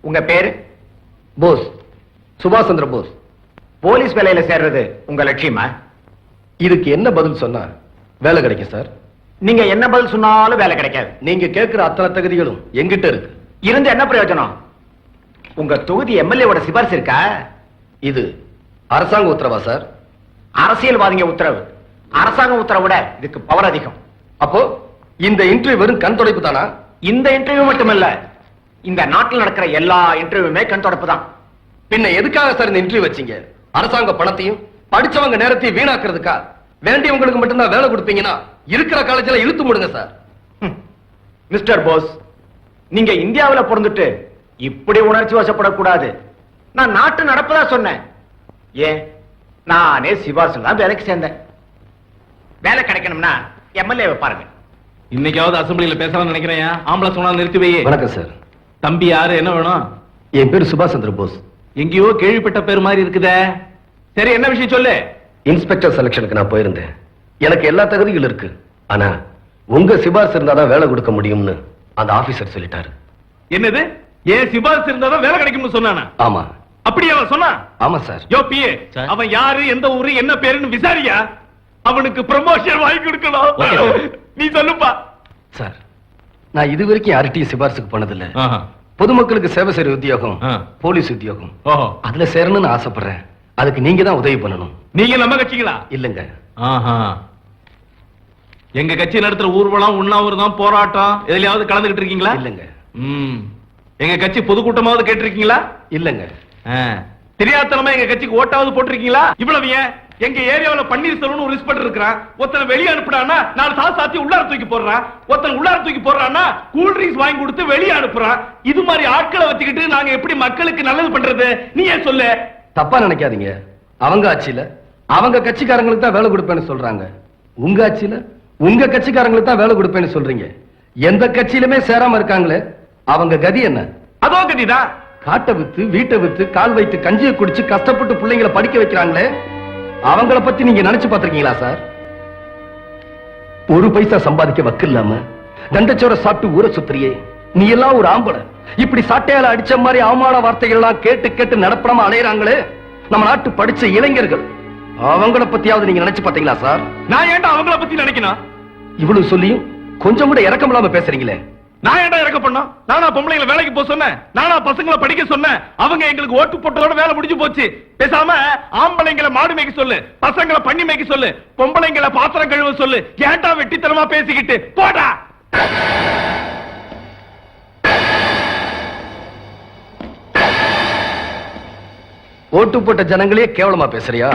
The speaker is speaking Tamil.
உங்க பேரு? போஸ், சுபாஷ் சந்திர போஸ். போலீஸ் வேலையில சேர்றது உங்க லட்சியமா? இதுக்கு என்ன பதில் சொன்னா வேலை கிடைக்கும் சார்? நீங்க என்ன பதில் சொன்னாலும் வேலை கிடைக்காது. நீங்க கேட்கிற அத்தனை தகுதிகளும் எங்கிட்ட இருக்கு. இருந்து என்ன பிரயோஜனம்? உங்க தொகுதி எம்எல்ஏவோட சிபாரிசு இருக்கா? இது அரசாங்க உத்தரவா சார்? அரசியல்வாதிங்க உத்தரவு. அரசாங்க உத்தரவை விட இதுக்கு பவர் அதிகம். அப்போ இந்த இன்டர்வியூ வெறும் கண் துடைப்பு தானா? இந்த இன்டர்வியூ மட்டுமல்ல, இந்த நாட்டில் நடக்கிற எல்லா இன்டர்வியூமே கண் தொடப்பு தான். பின்ன எதுக்காக சார் இந்த இன்டர்வியூ வச்சீங்க? அரசாங்க பணத்தையும் படிச்சவங்க நேரத்தையும் வீணாக்குறதுக்கா? வேண்டியவங்களுக்கு மட்டும்தான் வேலை கொடுப்பீங்கன்னா இருக்கிற காலேஜ்ல இழுத்து மூடுங்க சார். மிஸ்டர் போஸ், நீங்க இந்தியாவில் பிறந்துட்டு இப்படி உணர்ச்சி வசப்படக்கூடாது. நான் நாட்டு நடப்பதா சொன்னேன். ஏன், நானே சிபாரிசுல தான் வேலைக்கு சேர்ந்தேன். வேலை கிடைக்கணும்னா எம்எல்ஏ பாருங்க. இன்னைக்காவது அசம்பிளியில பேசலாம்னு நினைக்கிறேன். ஆம்பளை சொன்னா நிறுத்தி வை. வணக்கம் சார். தம்பி யாரு, என்ன வேணும்? என் பேரு சுபாஷ் சந்திர போஸ். எங்கேயோ கேள்விப்பட்ட பேர் மாதிரி இருக்குதே. சரி, என்ன விஷயம் சொல்லு. இன்ஸ்பெக்டர் செலக்ஷனுக்கு நான் போயிருந்தேன். எனக்கு எல்லா தகுதிகளும் இருக்கு. ஆனா உங்க சிபாரிசு இருந்தாதான் வேலை கொடுக்க முடியும்னு அந்த ஆபீசர் சொல்லிட்டாரு. என்னது? ஏன் சிபாரிசு இருந்தாதான் வேலை கிடைக்கும்னு சொன்னானா? ஆமா. அப்படி அவன் சொன்னா? ஆமா சார். யோ பிஏ, அவன் யாரு, எந்த ஊரு, என்ன பேருன்னு விசாரியா. அவனுக்கு ப்ரமோஷன் வாங்கி கொடுக்கணும். நீ சொல்லுப்பா. சார், நான் இதுவரைக்கும் யார்கிட்டயும் சிபாரிசுக்கு போனதில்லை. பொதுமக்களுக்கு சேவை செய்யற உத்தியோகம் போலீஸ் உத்தியோகம். அதுல சேரணும்னு ஆசைப்படுறேன். அதுக்கு நீங்க தான் உதவி பண்ணணும். நீங்க நம்ம கட்சிங்களா? இல்லங்க. எங்க கட்சி நடத்துற ஊர்வலம், உண்ணாவிரதம், போராட்டம் எதுலயாவது கலந்துகிட்டு இருக்கீங்களா? இல்லங்க. எங்க கட்சி பொதுக்கூட்டமாவது கேட்டிருக்கீங்களா? இல்லங்க. தெரியாதனமா எங்க கட்சிக்கு ஓட்டாவது போட்டிருக்கீங்களா? இவ்வளவு ஏன்? எங்க ஏரியாவுல பன்னீர்செல்வம்னு ஒரு ரிஸ்பெக்ட் இருக்கிறான். ஒருத்தனை வெளியே அனுப்புறான்னா 4 சாஸ் சாத்தி உள்ளார தூக்கி போடுறான். ஒருத்தன் உள்ளார தூக்கி போடுறான்னா கூல் ட்ரிங்க்ஸ் வாங்கி கொடுத்து வெளியே அனுப்புறான். இது மாதிரி ஆட்களை வச்சுக்கிட்டு நாங்க எப்படி மக்களுக்கு நல்லது பண்றது? நீ ஏன் சொல்லு. தப்பா நினைக்காதீங்க. அவங்க ஆட்சியில அவங்க கட்சிக்காரங்களுக்கு தான் வேலை கொடுப்பேன்னு சொல்றாங்க. உங்க ஆட்சியில உங்க கட்சிக்காரங்களுக்கு தான் வேலை கொடுப்பேன்னு சொல்றீங்க. எந்த கட்சியிலுமே சேராம இருக்காங்களே, அவங்க கதி என்ன? அதோ கதிதான். காட்டை வித்து, வீட்டை வித்து, கால் வைத்து கஞ்சியை குடிச்சு கஷ்டப்பட்டு பிள்ளைங்களை படிக்க வைக்கிறாங்களே, அவங்கள பத்தி நீங்க நினைச்சு பாத்திருக்கீங்களா சார்? ஒரு பைசா சம்பாதிக்க வக்கு இல்லாம தண்டச்சோர சாப்பிட்டு ஊரை சுத்திரியே, நீ எல்லாம் ஒரு ஆம்பளை. இப்படி சாட்டையால அடிச்ச மாதிரி அவமான வார்த்தைகள் எல்லாம் கேட்டு கேட்டு நடப்படாம அலையறாங்களே நம்ம நாட்டு படிச்ச இளைஞர்கள், அவங்கள பத்தியாவது நீங்க நினைச்சு பாத்தீங்களா சார்? நான் ஏன்டா அவங்கள பத்தி நினைக்கணும்? இவ்வளவு சொல்லியும் கொஞ்சம் கூட இறக்கம் இல்லாம பேசுறீங்களே. நான் ஏன்டா இறக்க பண்ணோம்? நானா பொம்பளைங்களை வேலைக்கு போக சொன்னேன்? நானா பசங்களை படிக்க சொன்னேன்? அவங்க எங்களுக்கு ஓட்டு போட்டதோட வேலை முடிஞ்சு போச்சு. பேசாம ஆம்பளைங்களை மாடு மேய்க்க சொல்லு, பசங்களை பண்ணி மேய்க்க சொல்லு, பொம்பளைங்களை பாத்திரம் கழுவ சொல்லு. ஏன்டா வெட்டித்தனமா பேசிக்கிட்டு போடா. ஓட்டு போட்ட ஜனங்களே கேவலமா பேசுறியா?